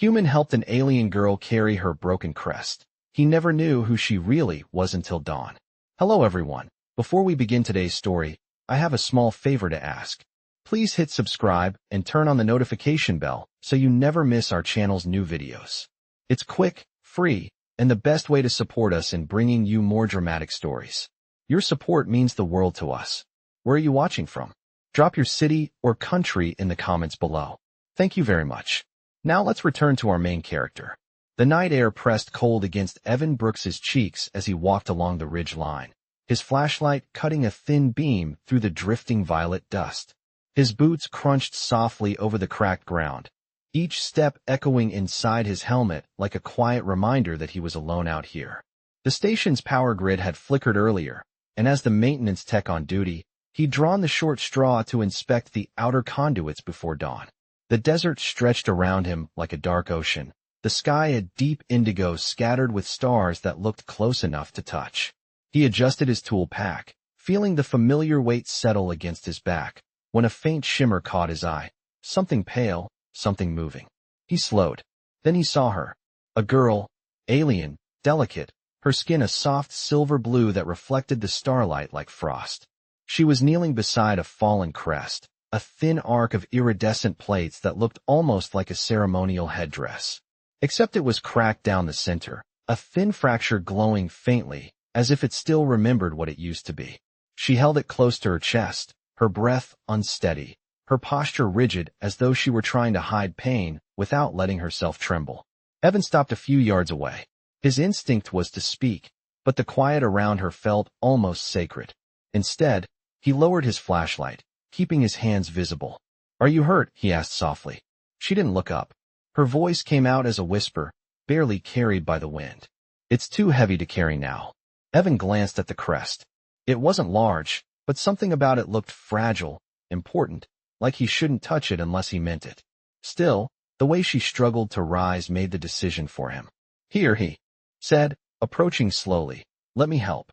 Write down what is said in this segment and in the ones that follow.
Human helped an alien girl carry her broken crest. He never knew who she really was until dawn. Hello everyone. Before we begin today's story, I have a small favor to ask. Please hit subscribe and turn on the notification bell so you never miss our channel's new videos. It's quick, free, and the best way to support us in bringing you more dramatic stories. Your support means the world to us. Where are you watching from? Drop your city or country in the comments below. Thank you very much. Now let's return to our main character. The night air pressed cold against Evan Brooks's cheeks as he walked along the ridge line, his flashlight cutting a thin beam through the drifting violet dust. His boots crunched softly over the cracked ground, each step echoing inside his helmet like a quiet reminder that he was alone out here. The station's power grid had flickered earlier, and as the maintenance tech on duty, he'd drawn the short straw to inspect the outer conduits before dawn. The desert stretched around him like a dark ocean, the sky a deep indigo scattered with stars that looked close enough to touch. He adjusted his tool pack, feeling the familiar weight settle against his back, when a faint shimmer caught his eye. Something pale, something moving. He slowed. Then he saw her. A girl, alien, delicate, her skin a soft silver blue that reflected the starlight like frost. She was kneeling beside a fallen crest, a thin arc of iridescent plates that looked almost like a ceremonial headdress. Except it was cracked down the center, a thin fracture glowing faintly, as if it still remembered what it used to be. She held it close to her chest, her breath unsteady, her posture rigid as though she were trying to hide pain without letting herself tremble. Evan stopped a few yards away. His instinct was to speak, but the quiet around her felt almost sacred. Instead, he lowered his flashlight, keeping his hands visible. "Are you hurt?" he asked softly. She didn't look up. Her voice came out as a whisper, barely carried by the wind. "It's too heavy to carry now." Evan glanced at the crest. It wasn't large, but something about it looked fragile, important, like he shouldn't touch it unless he meant it. Still, the way she struggled to rise made the decision for him. "Here," he said, approaching slowly. "Let me help."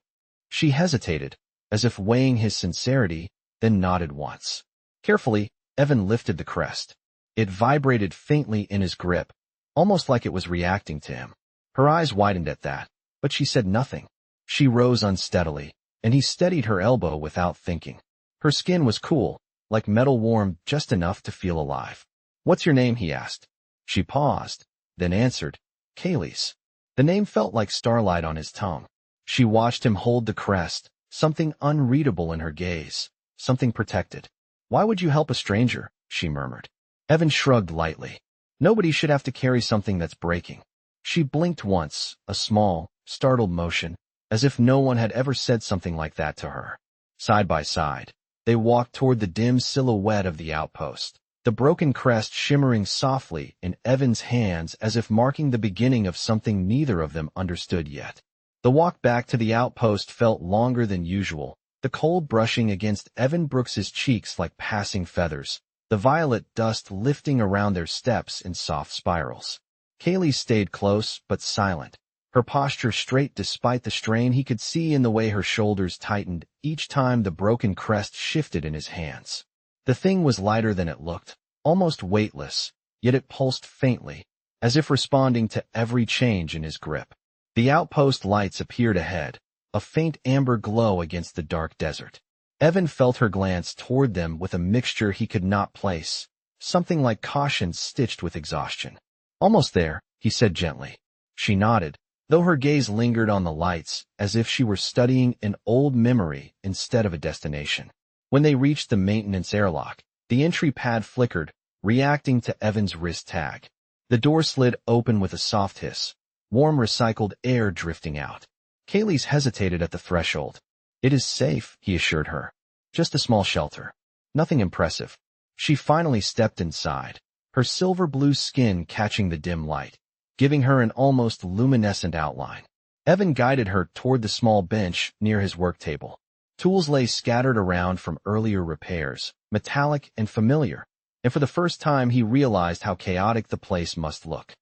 She hesitated, as if weighing his sincerity, then nodded once. Carefully, Evan lifted the crest. It vibrated faintly in his grip, almost like it was reacting to him. Her eyes widened at that, but she said nothing. She rose unsteadily, and he steadied her elbow without thinking. Her skin was cool, like metal warm just enough to feel alive. "What's your name?" he asked. She paused, then answered, "Kaylee's." The name felt like starlight on his tongue. She watched him hold the crest, something unreadable in her gaze, something protected. "Why would you help a stranger?" she murmured. Evan shrugged lightly. "Nobody should have to carry something that's breaking." She blinked once, a small, startled motion, as if no one had ever said something like that to her. Side by side, they walked toward the dim silhouette of the outpost, the broken crest shimmering softly in Evan's hands as if marking the beginning of something neither of them understood yet. The walk back to the outpost felt longer than usual, the cold brushing against Evan Brooks's cheeks like passing feathers, the violet dust lifting around their steps in soft spirals. Kaylee stayed close but silent, her posture straight despite the strain he could see in the way her shoulders tightened each time the broken crest shifted in his hands. The thing was lighter than it looked, almost weightless, yet it pulsed faintly, as if responding to every change in his grip. The outpost lights appeared ahead, a faint amber glow against the dark desert. Evan felt her glance toward them with a mixture he could not place, something like caution stitched with exhaustion. "Almost there," he said gently. She nodded, though her gaze lingered on the lights as if she were studying an old memory instead of a destination. When they reached the maintenance airlock, the entry pad flickered, reacting to Evan's wrist tag. The door slid open with a soft hiss, warm recycled air drifting out. Kaylee's hesitated at the threshold. "It is safe," he assured her. "Just a small shelter. Nothing impressive." She finally stepped inside, her silver blue skin catching the dim light, giving her an almost luminescent outline. Evan guided her toward the small bench near his work table. Tools lay scattered around from earlier repairs, metallic and familiar, and for the first time he realized how chaotic the place must look.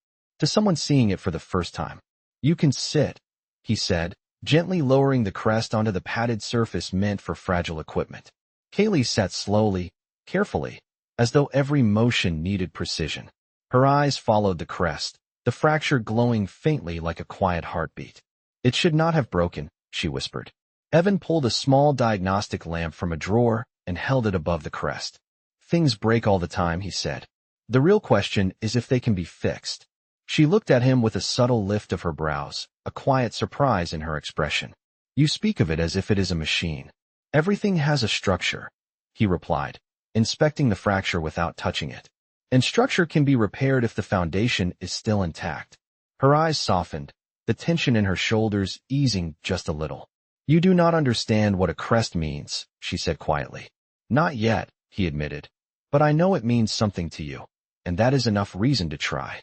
To someone seeing it for the first time, "You can sit," he said, gently lowering the crest onto the padded surface meant for fragile equipment. Kaylee sat slowly, carefully, as though every motion needed precision. Her eyes followed the crest, the fracture glowing faintly like a quiet heartbeat. It should not have broken, she whispered. Evan pulled a small diagnostic lamp from a drawer and held it above the crest. Things break all the time, he said. The real question is if they can be fixed. She looked at him with a subtle lift of her brows, a quiet surprise in her expression. You speak of it as if it is a machine. Everything has a structure, he replied, inspecting the fracture without touching it. And structure can be repaired if the foundation is still intact. Her eyes softened, the tension in her shoulders easing just a little. You do not understand what a crest means, she said quietly. Not yet, he admitted. But I know it means something to you, and that is enough reason to try.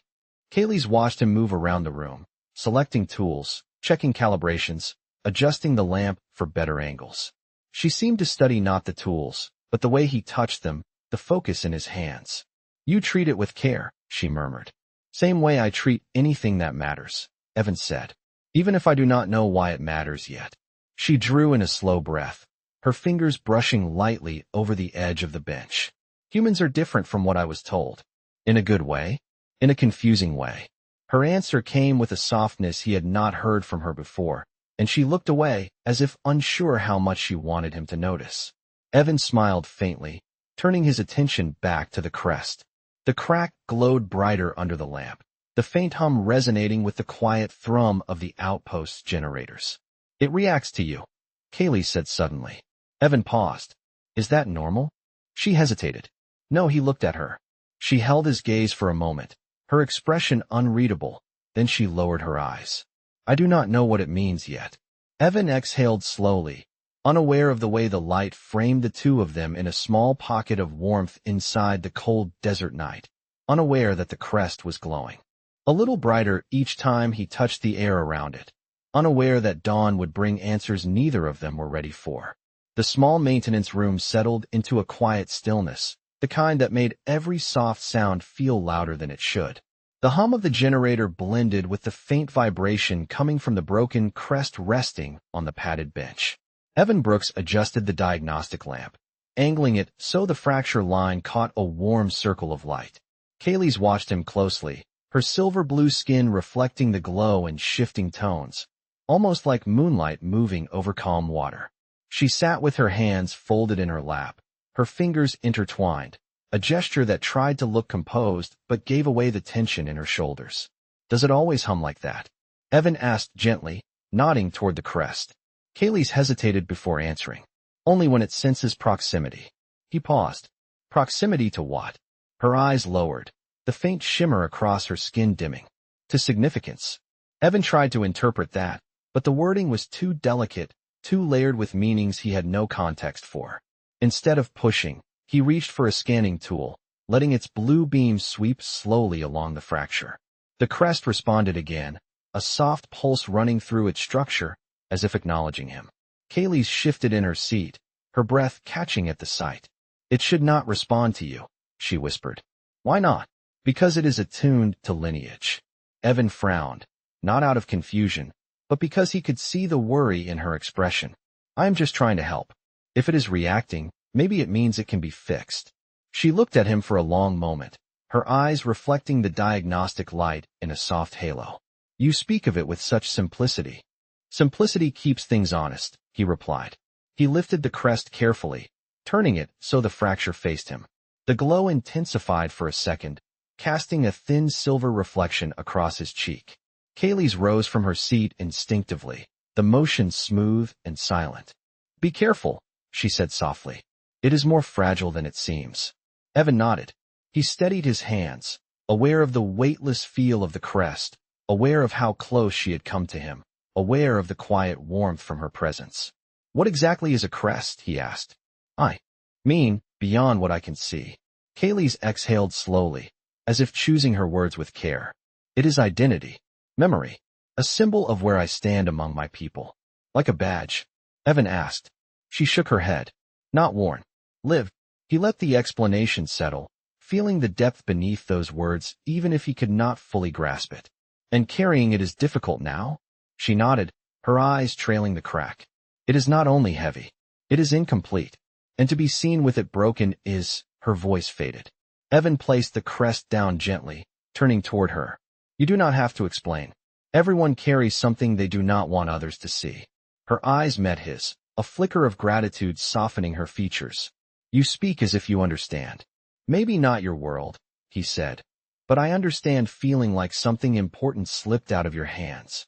Kaylee's watched him move around the room, selecting tools, checking calibrations, adjusting the lamp for better angles. She seemed to study not the tools, but the way he touched them, the focus in his hands. You treat it with care, she murmured. Same way I treat anything that matters, Evan said, even if I do not know why it matters yet. She drew in a slow breath, her fingers brushing lightly over the edge of the bench. Humans are different from what I was told. In a good way? In a confusing way. Her answer came with a softness he had not heard from her before, and she looked away as if unsure how much she wanted him to notice. Evan smiled faintly, turning his attention back to the crest. The crack glowed brighter under the lamp, the faint hum resonating with the quiet thrum of the outpost generators. It reacts to you, Kaylee said suddenly. Evan paused. Is that normal? She hesitated. No, he looked at her. She held his gaze for a moment, her expression unreadable, then she lowered her eyes. I do not know what it means yet. Evan exhaled slowly, unaware of the way the light framed the two of them in a small pocket of warmth inside the cold desert night, unaware that the crest was glowing. A little brighter each time he touched the air around it, unaware that dawn would bring answers neither of them were ready for. The small maintenance room settled into a quiet stillness, the kind that made every soft sound feel louder than it should. The hum of the generator blended with the faint vibration coming from the broken crest resting on the padded bench. Evan Brooks adjusted the diagnostic lamp, angling it so the fracture line caught a warm circle of light. Kaylee's watched him closely, her silver-blue skin reflecting the glow in shifting tones, almost like moonlight moving over calm water. She sat with her hands folded in her lap, her fingers intertwined, a gesture that tried to look composed but gave away the tension in her shoulders. Does it always hum like that? Evan asked gently, nodding toward the crest. Kaylee's hesitated before answering. Only when it senses proximity. He paused. Proximity to what? Her eyes lowered, the faint shimmer across her skin dimming. To significance. Evan tried to interpret that, but the wording was too delicate, too layered with meanings he had no context for. Instead of pushing, he reached for a scanning tool, letting its blue beam sweep slowly along the fracture. The crest responded again, a soft pulse running through its structure, as if acknowledging him. Kaylee shifted in her seat, her breath catching at the sight. It should not respond to you, she whispered. Why not? Because it is attuned to lineage. Evan frowned, not out of confusion, but because he could see the worry in her expression. I am just trying to help. If it is reacting, maybe it means it can be fixed. She looked at him for a long moment, her eyes reflecting the diagnostic light in a soft halo. You speak of it with such simplicity. Simplicity keeps things honest, he replied. He lifted the crest carefully, turning it so the fracture faced him. The glow intensified for a second, casting a thin silver reflection across his cheek. Kaylee's rose from her seat instinctively, the motion smooth and silent. Be careful, she said softly. It is more fragile than it seems. Evan nodded. He steadied his hands, aware of the weightless feel of the crest, aware of how close she had come to him, aware of the quiet warmth from her presence. What exactly is a crest? He asked. I mean, beyond what I can see. Kaylee's exhaled slowly, as if choosing her words with care. It is identity, memory, a symbol of where I stand among my people. Like a badge? Evan asked. She shook her head. Not worn. Lived. He let the explanation settle, feeling the depth beneath those words even if he could not fully grasp it. And carrying it is difficult now? She nodded, her eyes trailing the crack. It is not only heavy. It is incomplete. And to be seen with it broken is, her voice faded. Evan placed the crest down gently, turning toward her. You do not have to explain. Everyone carries something they do not want others to see. Her eyes met his, a flicker of gratitude softening her features. You speak as if you understand. Maybe not your world, he said, but I understand feeling like something important slipped out of your hands.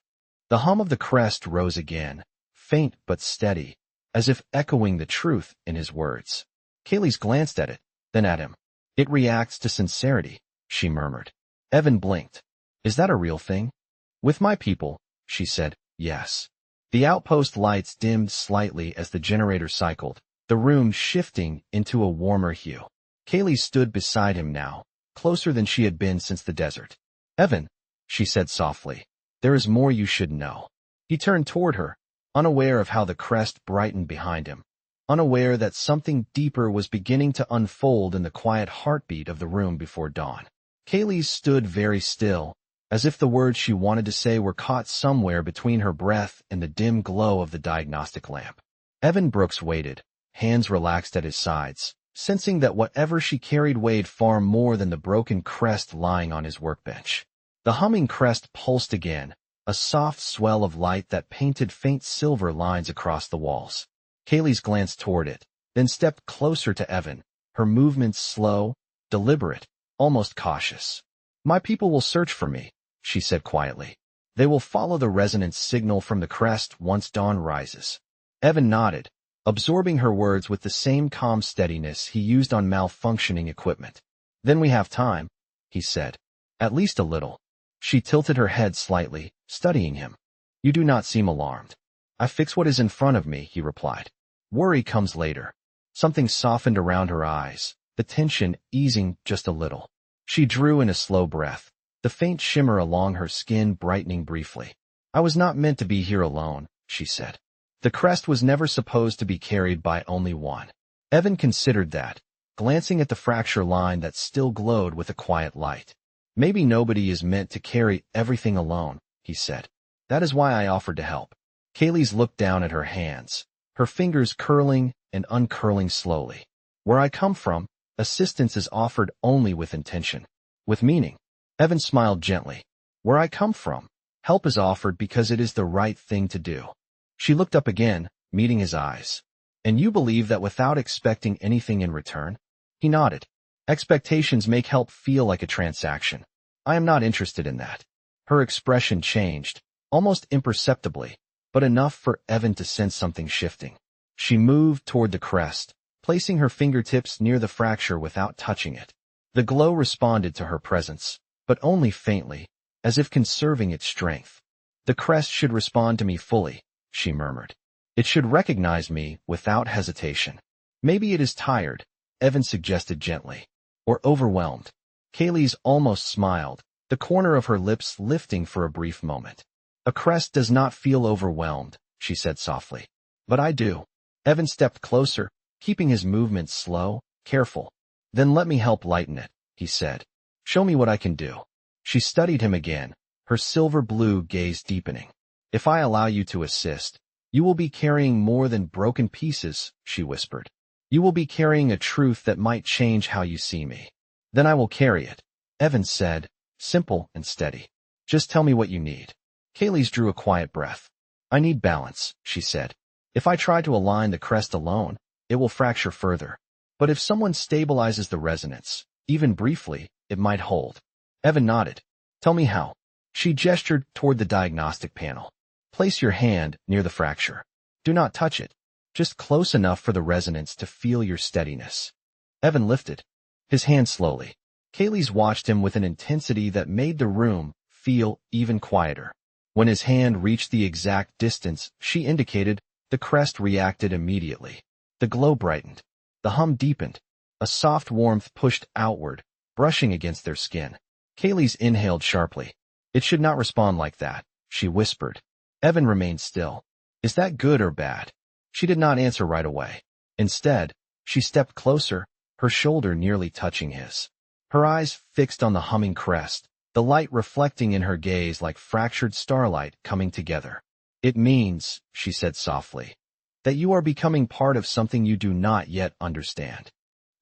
The hum of the crest rose again, faint but steady, as if echoing the truth in his words. Kaylee's glanced at it, then at him. It reacts to sincerity, she murmured. Evan blinked. Is that a real thing? With my people, she said, yes. The outpost lights dimmed slightly as the generator cycled, the room shifting into a warmer hue. Kaylee stood beside him now, closer than she had been since the desert. Evan, she said softly, there is more you should know. He turned toward her, unaware of how the crest brightened behind him, unaware that something deeper was beginning to unfold in the quiet heartbeat of the room before dawn. Kaylee stood very still, as if the words she wanted to say were caught somewhere between her breath and the dim glow of the diagnostic lamp. Evan Brooks waited, hands relaxed at his sides, sensing that whatever she carried weighed far more than the broken crest lying on his workbench. The humming crest pulsed again, a soft swell of light that painted faint silver lines across the walls. Kaylee glanced toward it, then stepped closer to Evan, her movements slow, deliberate, almost cautious. My people will search for me, she said quietly. They will follow the resonance signal from the crest once dawn rises. Evan nodded, absorbing her words with the same calm steadiness he used on malfunctioning equipment. Then we have time, he said. At least a little. She tilted her head slightly, studying him. You do not seem alarmed. I fix what is in front of me, he replied. Worry comes later. Something softened around her eyes, the tension easing just a little. She drew in a slow breath, the faint shimmer along her skin brightening briefly. I was not meant to be here alone, she said. The crest was never supposed to be carried by only one. Evan considered that, glancing at the fracture line that still glowed with a quiet light. Maybe nobody is meant to carry everything alone, he said. That is why I offered to help. Kaylee looked down at her hands, her fingers curling and uncurling slowly. Where I come from, assistance is offered only with intention, with meaning. Evan smiled gently. Where I come from, help is offered because it is the right thing to do. She looked up again, meeting his eyes. And you believe that without expecting anything in return? He nodded. Expectations make help feel like a transaction. I am not interested in that. Her expression changed, almost imperceptibly, but enough for Evan to sense something shifting. She moved toward the crest, placing her fingertips near the fracture without touching it. The glow responded to her presence, but only faintly, as if conserving its strength. The crest should respond to me fully, she murmured. It should recognize me without hesitation. Maybe it is tired, Evan suggested gently. Or overwhelmed. Kaylee almost smiled, the corner of her lips lifting for a brief moment. A crest does not feel overwhelmed, she said softly. But I do. Evan stepped closer, keeping his movements slow, careful. Then let me help lighten it, he said. Show me what I can do. She studied him again, her silver blue gaze deepening. If I allow you to assist, you will be carrying more than broken pieces, she whispered. You will be carrying a truth that might change how you see me. Then I will carry it, Evan said, simple and steady. Just tell me what you need. Kaylee drew a quiet breath. I need balance, she said. If I try to align the crest alone, it will fracture further. But if someone stabilizes the resonance, even briefly, it might hold. Evan nodded. Tell me how. She gestured toward the diagnostic panel. Place your hand near the fracture. Do not touch it. Just close enough for the resonance to feel your steadiness. Evan lifted his hand slowly. Kaylee watched him with an intensity that made the room feel even quieter. When his hand reached the exact distance she indicated, the crest reacted immediately. The glow brightened. The hum deepened. A soft warmth pushed outward, brushing against their skin. Kaylee inhaled sharply. It should not respond like that, she whispered. Evan remained still. Is that good or bad? She did not answer right away. Instead, she stepped closer, her shoulder nearly touching his. Her eyes fixed on the humming crest, the light reflecting in her gaze like fractured starlight coming together. It means, she said softly, that you are becoming part of something you do not yet understand.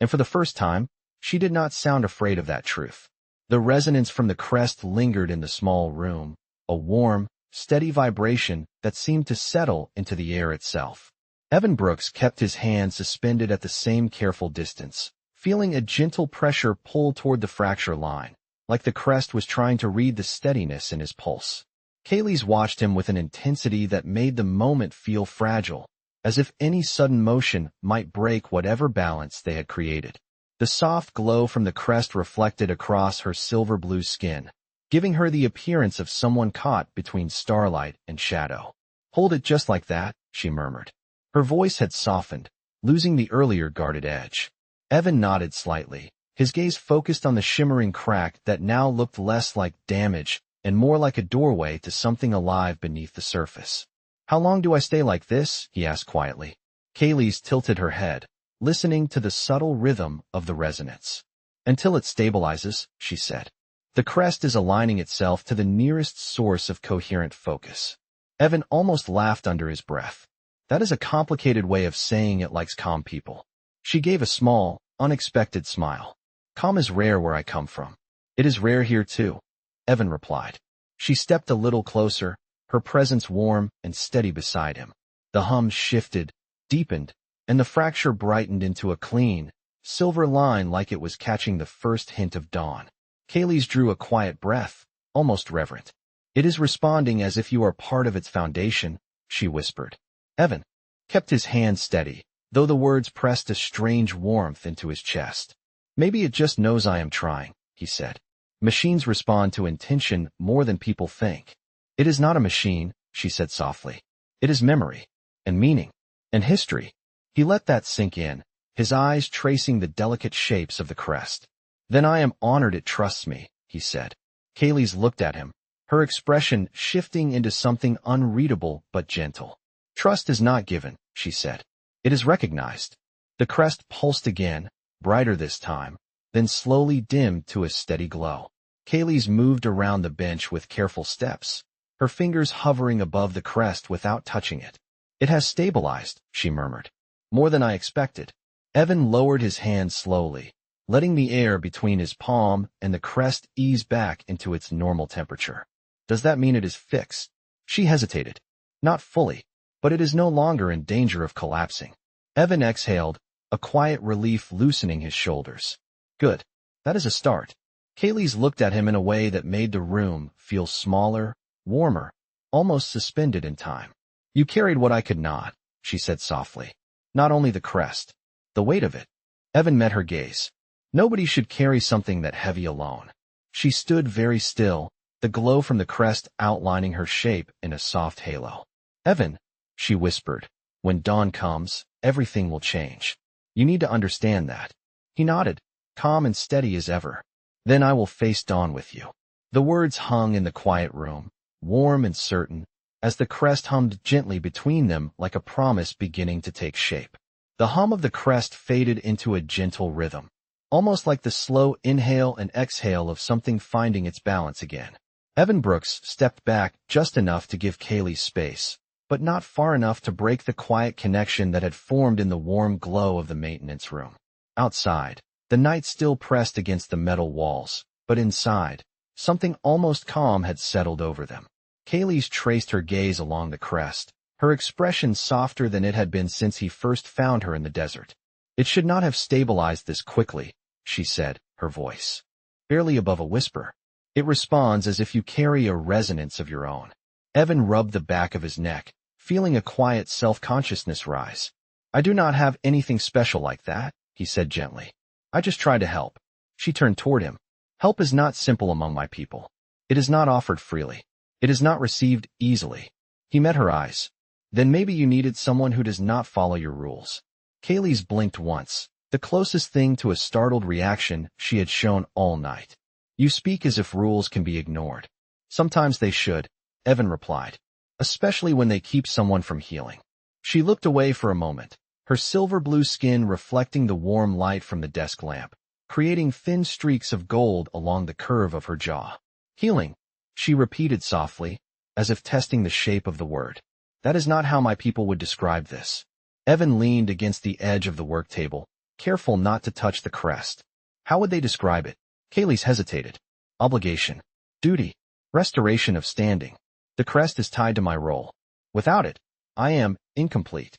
And for the first time, she did not sound afraid of that truth. The resonance from the crest lingered in the small room, a warm, steady vibration that seemed to settle into the air itself. Evan Brooks kept his hand suspended at the same careful distance, feeling a gentle pressure pull toward the fracture line, like the crest was trying to read the steadiness in his pulse. Kaylee's watched him with an intensity that made the moment feel fragile, as if any sudden motion might break whatever balance they had created. The soft glow from the crest reflected across her silver-blue skin, giving her the appearance of someone caught between starlight and shadow. "Hold it just like that," she murmured. Her voice had softened, losing the earlier guarded edge. Evan nodded slightly, his gaze focused on the shimmering crack that now looked less like damage and more like a doorway to something alive beneath the surface. "How long do I stay like this?" he asked quietly. Kaylee's tilted her head, listening to the subtle rhythm of the resonance. "Until it stabilizes," she said. "The crest is aligning itself to the nearest source of coherent focus." Evan almost laughed under his breath. "That is a complicated way of saying it likes calm people." She gave a small, unexpected smile. "Calm is rare where I come from." "It is rare here too," Evan replied. She stepped a little closer, her presence warm and steady beside him. The hum shifted, deepened, and the fracture brightened into a clean, silver line like it was catching the first hint of dawn. Kaylee's drew a quiet breath, almost reverent. "It is responding as if you are part of its foundation," she whispered. Evan kept his hand steady, though the words pressed a strange warmth into his chest. "Maybe it just knows I am trying," he said. "Machines respond to intention more than people think." "It is not a machine," she said softly. "It is memory, and meaning, and history." He let that sink in, his eyes tracing the delicate shapes of the crest. "Then I am honored it trusts me," he said. Kaylee's looked at him, her expression shifting into something unreadable but gentle. "Trust is not given," she said. "It is recognized." The crest pulsed again, brighter this time, then slowly dimmed to a steady glow. Kaylee's moved around the bench with careful steps, her fingers hovering above the crest without touching it. "It has stabilized," she murmured. "More than I expected." Evan lowered his hand slowly, letting the air between his palm and the crest ease back into its normal temperature. "Does that mean it is fixed?" She hesitated. "Not fully, but it is no longer in danger of collapsing." Evan exhaled, a quiet relief loosening his shoulders. "Good. That is a start." Kaylee's looked at him in a way that made the room feel smaller, warmer, almost suspended in time. "You carried what I could not," she said softly. "Not only the crest, the weight of it." Evan met her gaze. Nobody should carry something that heavy alone. She stood very still, the glow from the crest outlining her shape in a soft halo. "Evan," she whispered, "when dawn comes, everything will change. You need to understand that." He nodded, calm and steady as ever. "Then I will face dawn with you." The words hung in the quiet room, warm and certain, as the crest hummed gently between them like a promise beginning to take shape. The hum of the crest faded into a gentle rhythm, almost like the slow inhale and exhale of something finding its balance again. Evan Brooks stepped back just enough to give Kaylee space, but not far enough to break the quiet connection that had formed in the warm glow of the maintenance room. Outside, the night still pressed against the metal walls, but inside, something almost calm had settled over them. Kaylee's traced her gaze along the crest, her expression softer than it had been since he first found her in the desert. "It should not have stabilized this quickly," she said, her voice barely above a whisper. "It responds as if you carry a resonance of your own." Evan rubbed the back of his neck, feeling a quiet self-consciousness rise. "I do not have anything special like that," he said gently. "I just try to help." She turned toward him. "Help is not simple among my people. It is not offered freely. It is not received easily." He met her eyes. "Then maybe you needed someone who does not follow your rules." Kaylee's blinked once, the closest thing to a startled reaction she had shown all night. "You speak as if rules can be ignored." "Sometimes they should," Evan replied, "especially when they keep someone from healing." She looked away for a moment, her silver-blue skin reflecting the warm light from the desk lamp, creating thin streaks of gold along the curve of her jaw. "Healing," she repeated softly, as if testing the shape of the word. "That is not how my people would describe this." Evan leaned against the edge of the work table, careful not to touch the crest. "How would they describe it?" Kaylee's hesitated. obligation, duty, restoration of standing. The crest is tied to my role. Without it, I am incomplete.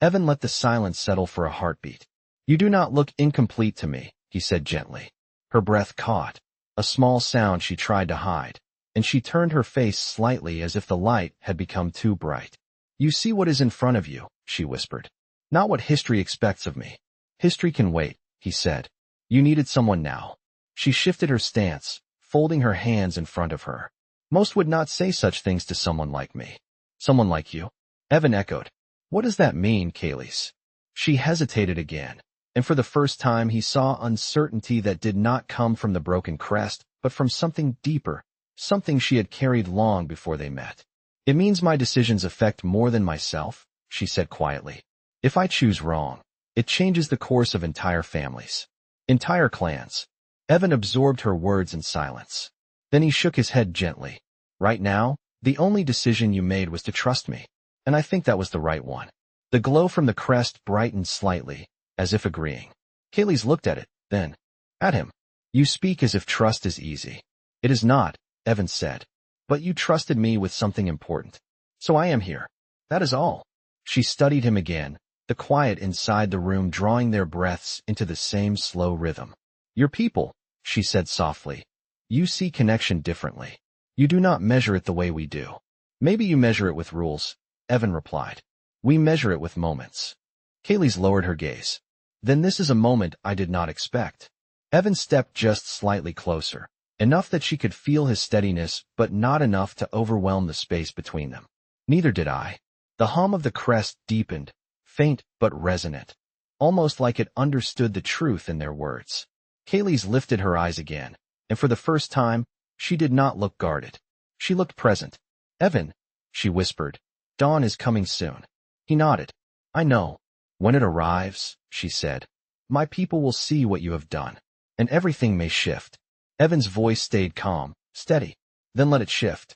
Evan let the silence settle for a heartbeat. You do not look incomplete to me, he said gently. Her breath caught, a small sound she tried to hide, and she turned her face slightly as if the light had become too bright. You see what is in front of you, she whispered. Not what history expects of me. History can wait, he said. You needed someone now. She shifted her stance, folding her hands in front of her. Most would not say such things to someone like me. Someone like you? Evan echoed. What does that mean, Kayleigh? She hesitated again, and for the first time he saw uncertainty that did not come from the broken crest, but from something deeper, something she had carried long before they met. It means my decisions affect more than myself, she said quietly. If I choose wrong, it changes the course of entire families, entire clans. Evan absorbed her words in silence. Then he shook his head gently. Right now, the only decision you made was to trust me, and I think that was the right one. The glow from the crest brightened slightly, as if agreeing. Kayleigh looked at it, then at him. You speak as if trust is easy. It is not, Evan said. But you trusted me with something important. So I am here. That is all. She studied him again, the quiet inside the room drawing their breaths into the same slow rhythm. Your people, she said softly. You see connection differently. You do not measure it the way we do. Maybe you measure it with rules, Evan replied. We measure it with moments. Kayleigh lowered her gaze. Then this is a moment I did not expect. Evan stepped just slightly closer, enough that she could feel his steadiness, but not enough to overwhelm the space between them. Neither did I. The hum of the crest deepened, faint but resonant, almost like it understood the truth in their words. Kayleigh lifted her eyes again, and for the first time, she did not look guarded. She looked present. Evan, she whispered, dawn is coming soon. He nodded. I know. When it arrives, she said, my people will see what you have done, and everything may shift. Evan's voice stayed calm, steady. Then let it shift.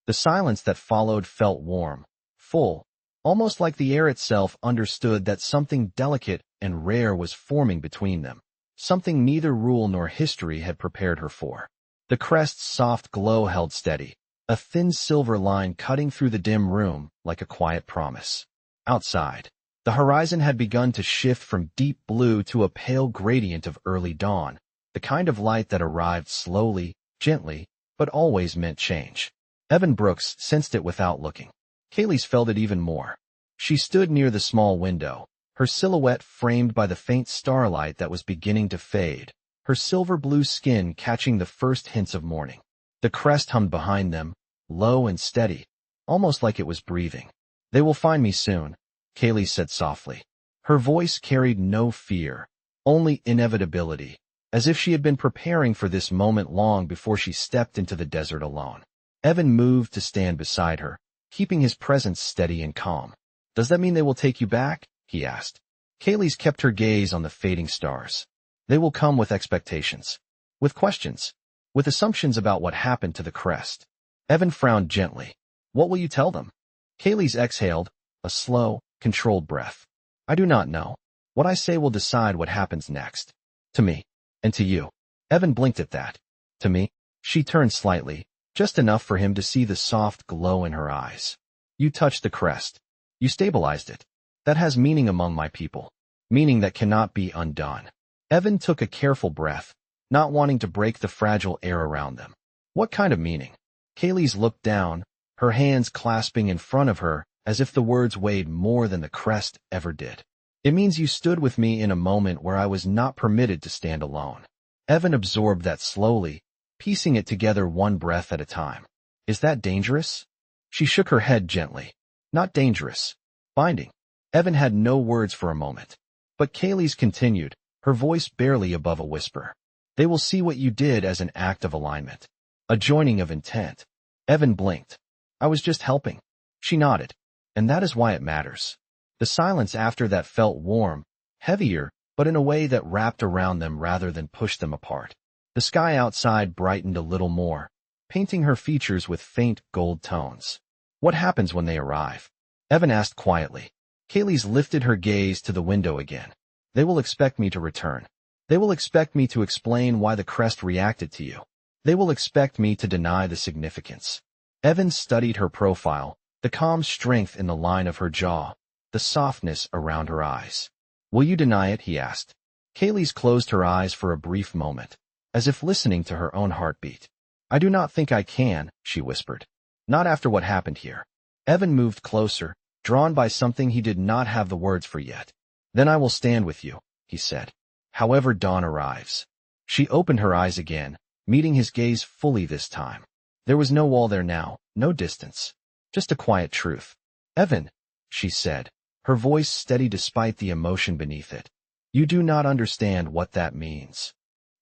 The silence that followed felt warm, full, almost like the air itself understood that something delicate and rare was forming between them, something neither rule nor history had prepared her for. The crest's soft glow held steady, a thin silver line cutting through the dim room like a quiet promise. Outside, the horizon had begun to shift from deep blue to a pale gradient of early dawn, the kind of light that arrived slowly, gently, but always meant change. Evan Brooks sensed it without looking. Kayleigh felt it even more. She stood near the small window, her silhouette framed by the faint starlight that was beginning to fade, her silver-blue skin catching the first hints of morning. The crest hummed behind them, low and steady, almost like it was breathing. They will find me soon, Kayleigh said softly. Her voice carried no fear, only inevitability, as if she had been preparing for this moment long before she stepped into the desert alone. Evan moved to stand beside her, keeping his presence steady and calm. Does that mean they will take you back? He asked. Kayleigh kept her gaze on the fading stars. They will come with expectations, with questions, with assumptions about what happened to the crest. Evan frowned gently. What will you tell them? Kayleigh exhaled, a slow, controlled breath. I do not know. What I say will decide what happens next. To me. And to you. Evan blinked at that. To me? She turned slightly, just enough for him to see the soft glow in her eyes. You touched the crest. You stabilized it. That has meaning among my people. Meaning that cannot be undone. Evan took a careful breath, not wanting to break the fragile air around them. What kind of meaning? Kayleigh looked down, her hands clasping in front of her as if the words weighed more than the crest ever did. It means you stood with me in a moment where I was not permitted to stand alone. Evan absorbed that slowly, piecing it together one breath at a time. Is that dangerous? She shook her head gently. Not dangerous. Binding. Evan had no words for a moment. But Kayleigh continued, her voice barely above a whisper. They will see what you did as an act of alignment. A joining of intent. Evan blinked. I was just helping. She nodded. And that is why it matters. The silence after that felt warm, heavier, but in a way that wrapped around them rather than pushed them apart. The sky outside brightened a little more, painting her features with faint gold tones. What happens when they arrive? Evan asked quietly. Kayleigh lifted her gaze to the window again. They will expect me to return. They will expect me to explain why the crest reacted to you. They will expect me to deny the significance. Evan studied her profile, the calm strength in the line of her jaw, the softness around her eyes. Will you deny it? He asked. Kaylee's closed her eyes for a brief moment, as if listening to her own heartbeat. I do not think I can, she whispered. Not after what happened here. Evan moved closer, drawn by something he did not have the words for yet. Then I will stand with you, he said. However dawn arrives. She opened her eyes again, meeting his gaze fully this time. There was no wall there now, no distance. Just a quiet truth. Evan, she said, her voice steady despite the emotion beneath it. You do not understand what that means.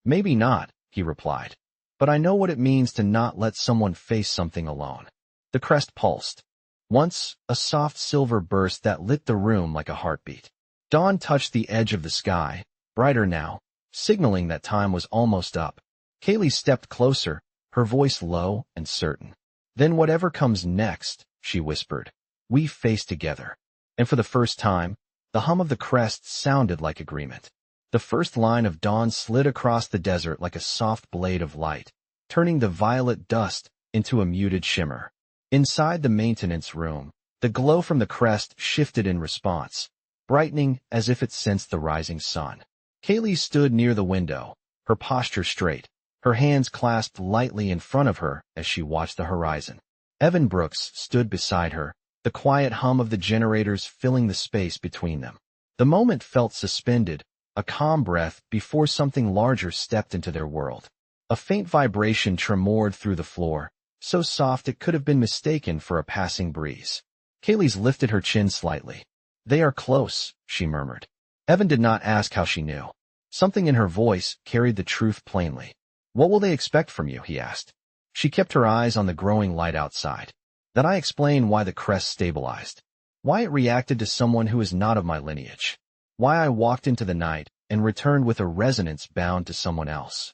Maybe not, he replied. But I know what it means to not let someone face something alone. The crest pulsed. Once, a soft silver burst that lit the room like a heartbeat. Dawn touched the edge of the sky, brighter now, signaling that time was almost up. Kaylee stepped closer, her voice low and certain. Then whatever comes next, she whispered, we face together. And for the first time, the hum of the crest sounded like agreement. The first line of dawn slid across the desert like a soft blade of light, turning the violet dust into a muted shimmer. Inside the maintenance room, the glow from the crest shifted in response, brightening as if it sensed the rising sun. Kaylee stood near the window, her posture straight, her hands clasped lightly in front of her as she watched the horizon. Evan Brooks stood beside her, the quiet hum of the generators filling the space between them. The moment felt suspended, a calm breath before something larger stepped into their world. A faint vibration tremored through the floor, so soft it could have been mistaken for a passing breeze. Kaylee's lifted her chin slightly. They are close, she murmured. Evan did not ask how she knew. Something in her voice carried the truth plainly. What will they expect from you? He asked. She kept her eyes on the growing light outside. Then I explained why the crest stabilized. Why it reacted to someone who is not of my lineage. Why I walked into the night and returned with a resonance bound to someone else.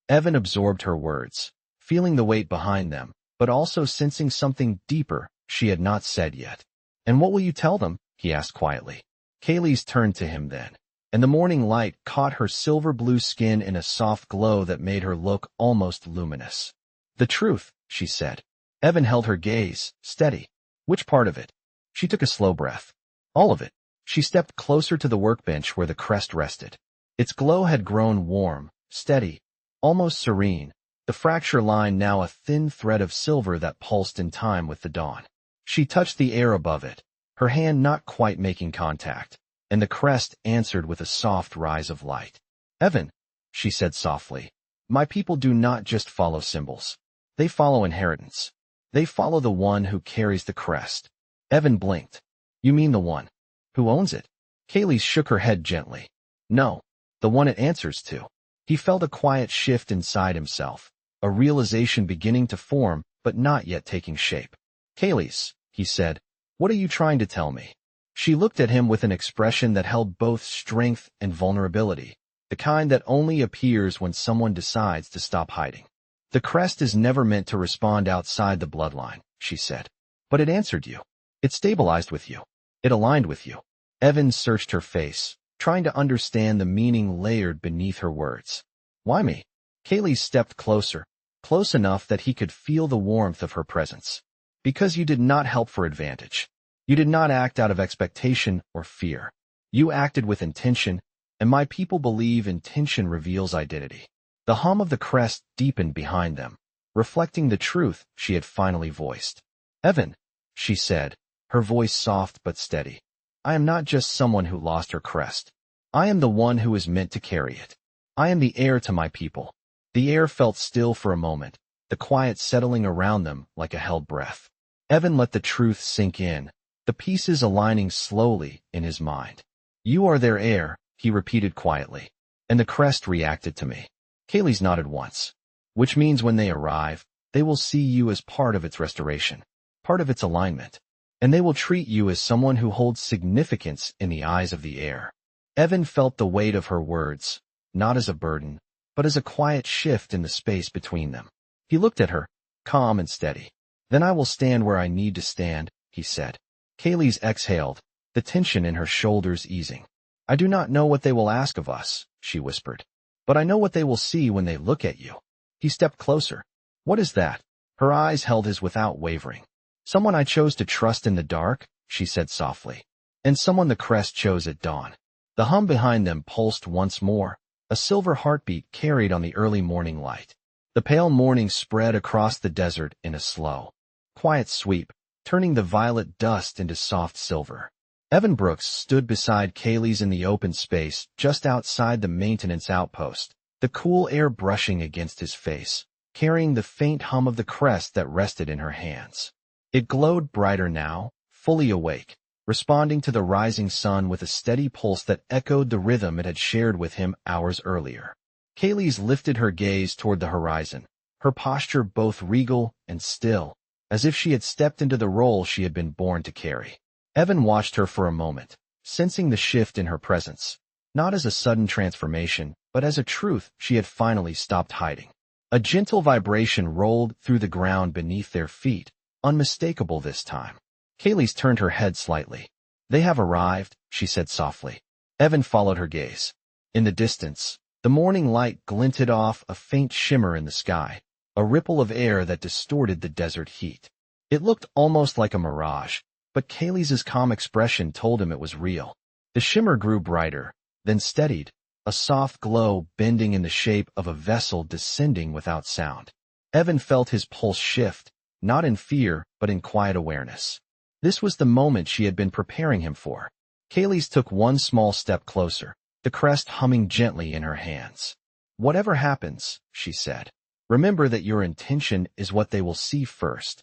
Evan absorbed her words, feeling the weight behind them, but also sensing something deeper she had not said yet. And what will you tell them? He asked quietly. Kaylee's turned to him then, and the morning light caught her silver blue skin in a soft glow that made her look almost luminous. The truth, she said. Evan held her gaze, steady. Which part of it? She took a slow breath. All of it. She stepped closer to the workbench where the crest rested. Its glow had grown warm, steady, almost serene, the fracture line now a thin thread of silver that pulsed in time with the dawn. She touched the air above it, her hand not quite making contact, and the crest answered with a soft rise of light. Evan, she said softly, my people do not just follow symbols. They follow inheritance. They follow the one who carries the crest. Evan blinked. You mean the one who owns it? Kaylee shook her head gently. No, the one it answers to. He felt a quiet shift inside himself, a realization beginning to form but not yet taking shape. Kaylee, he said, what are you trying to tell me? She looked at him with an expression that held both strength and vulnerability, the kind that only appears when someone decides to stop hiding. The crest is never meant to respond outside the bloodline, she said. But it answered you. It stabilized with you. It aligned with you. Evan searched her face, trying to understand the meaning layered beneath her words. Why me? Kaylee stepped closer, close enough that he could feel the warmth of her presence. Because you did not help for advantage. You did not act out of expectation or fear. You acted with intention, and my people believe intention reveals identity. The hum of the crest deepened behind them, reflecting the truth she had finally voiced. Evan, she said, her voice soft but steady. I am not just someone who lost her crest. I am the one who is meant to carry it. I am the heir to my people. The air felt still for a moment, the quiet settling around them like a held breath. Evan let the truth sink in, the pieces aligning slowly in his mind. You are their heir, he repeated quietly, and the crest reacted to me. Kaylee's nodded once, which means when they arrive, they will see you as part of its restoration, part of its alignment, and they will treat you as someone who holds significance in the eyes of the heir. Evan felt the weight of her words, not as a burden, but as a quiet shift in the space between them. He looked at her, calm and steady. Then I will stand where I need to stand, he said. Kaylee's exhaled, the tension in her shoulders easing. I do not know what they will ask of us, she whispered. But I know what they will see when they look at you. He stepped closer. What is that? Her eyes held his without wavering. Someone I chose to trust in the dark, she said softly. And someone the Crest chose at dawn. The hum behind them pulsed once more, a silver heartbeat carried on the early morning light. The pale morning spread across the desert in a slow, quiet sweep, turning the violet dust into soft silver. Evan Brooks stood beside Kaylee's in the open space just outside the maintenance outpost, the cool air brushing against his face, carrying the faint hum of the Crest that rested in her hands. It glowed brighter now, fully awake, responding to the rising sun with a steady pulse that echoed the rhythm it had shared with him hours earlier. Kaylee's lifted her gaze toward the horizon, her posture both regal and still, as if she had stepped into the role she had been born to carry. Evan watched her for a moment, sensing the shift in her presence, not as a sudden transformation, but as a truth she had finally stopped hiding. A gentle vibration rolled through the ground beneath their feet, unmistakable this time. Kaylee's turned her head slightly. They have arrived, she said softly. Evan followed her gaze. In the distance, the morning light glinted off a faint shimmer in the sky, a ripple of air that distorted the desert heat. It looked almost like a mirage, but Kaylee's calm expression told him it was real. The shimmer grew brighter, then steadied, a soft glow bending in the shape of a vessel descending without sound. Evan felt his pulse shift, not in fear but in quiet awareness. This was the moment she had been preparing him for. Kaylee's took one small step closer, the Crest humming gently in her hands. Whatever happens, she said, remember that your intention is what they will see first.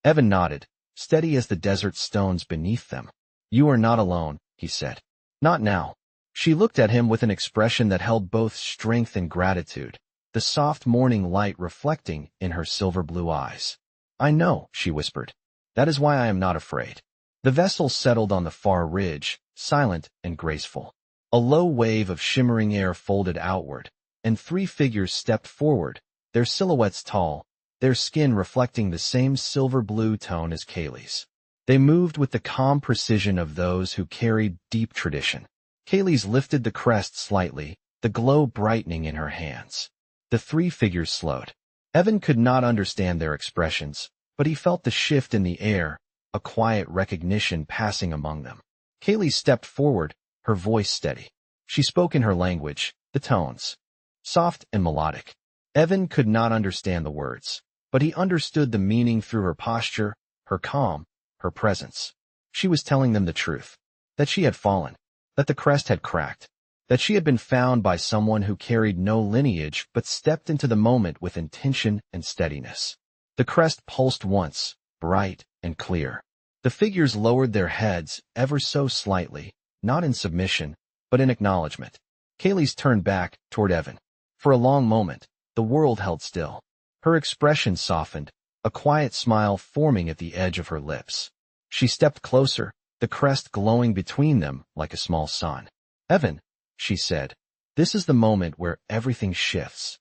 Evan nodded, steady as the desert stones beneath them. You are not alone, he said. Not now. She looked at him with an expression that held both strength and gratitude, the soft morning light reflecting in her silver blue eyes. I know, she whispered. That is why I am not afraid. The vessel settled on the far ridge, silent and graceful. A low wave of shimmering air folded outward, and three figures stepped forward, their silhouettes tall, their skin reflecting the same silver blue tone as Kaylee's. They moved with the calm precision of those who carried deep tradition. Kaylee's lifted the Crest slightly, the glow brightening in her hands. The three figures slowed. Evan could not understand their expressions, but he felt the shift in the air, a quiet recognition passing among them. Kaylee stepped forward, her voice steady. She spoke in her language, the tones, soft and melodic. Evan could not understand the words, but he understood the meaning through her posture, her calm, her presence. She was telling them the truth, that she had fallen, that the Crest had cracked, that she had been found by someone who carried no lineage but stepped into the moment with intention and steadiness. The Crest pulsed once, bright and clear. The figures lowered their heads ever so slightly, not in submission, but in acknowledgement. Kaylee's turned back toward Evan. For a long moment, the world held still. Her expression softened, a quiet smile forming at the edge of her lips. She stepped closer, the Crest glowing between them like a small sun. Evan, she said, this is the moment where everything shifts.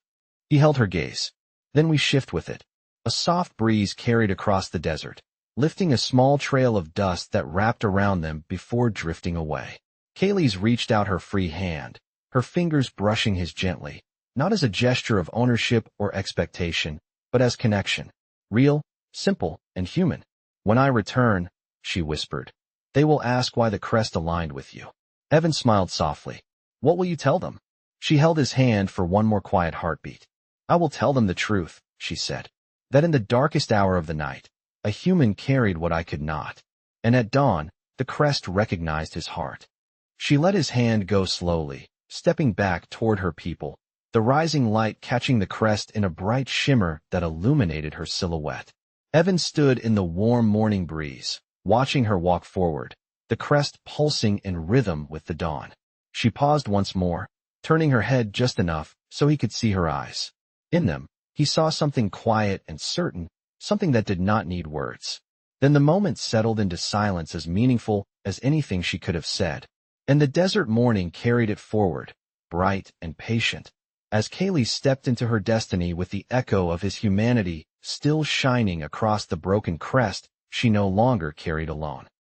He held her gaze. Then we shift with it. A soft breeze carried across the desert, lifting a small trail of dust that wrapped around them before drifting away. Kaylee's reached out her free hand, her fingers brushing his gently, not as a gesture of ownership or expectation, but as connection. Real, simple, and human. When I return, she whispered, they will ask why the Crest aligned with you. Evan smiled softly. What will you tell them? She held his hand for one more quiet heartbeat. I will tell them the truth, she said, that in the darkest hour of the night, a human carried what I could not, and at dawn, the Crest recognized his heart. She let his hand go slowly, stepping back toward her people, the rising light catching the Crest in a bright shimmer that illuminated her silhouette. Evan stood in the warm morning breeze, watching her walk forward, the Crest pulsing in rhythm with the dawn. She paused once more, turning her head just enough so he could see her eyes. In them, he saw something quiet and certain, something that did not need words. Then the moment settled into silence as meaningful as anything she could have said, and the desert morning carried it forward, bright and patient, as Kaylee stepped into her destiny with the echo of his humanity still shining across the broken Crest she no longer carried alone.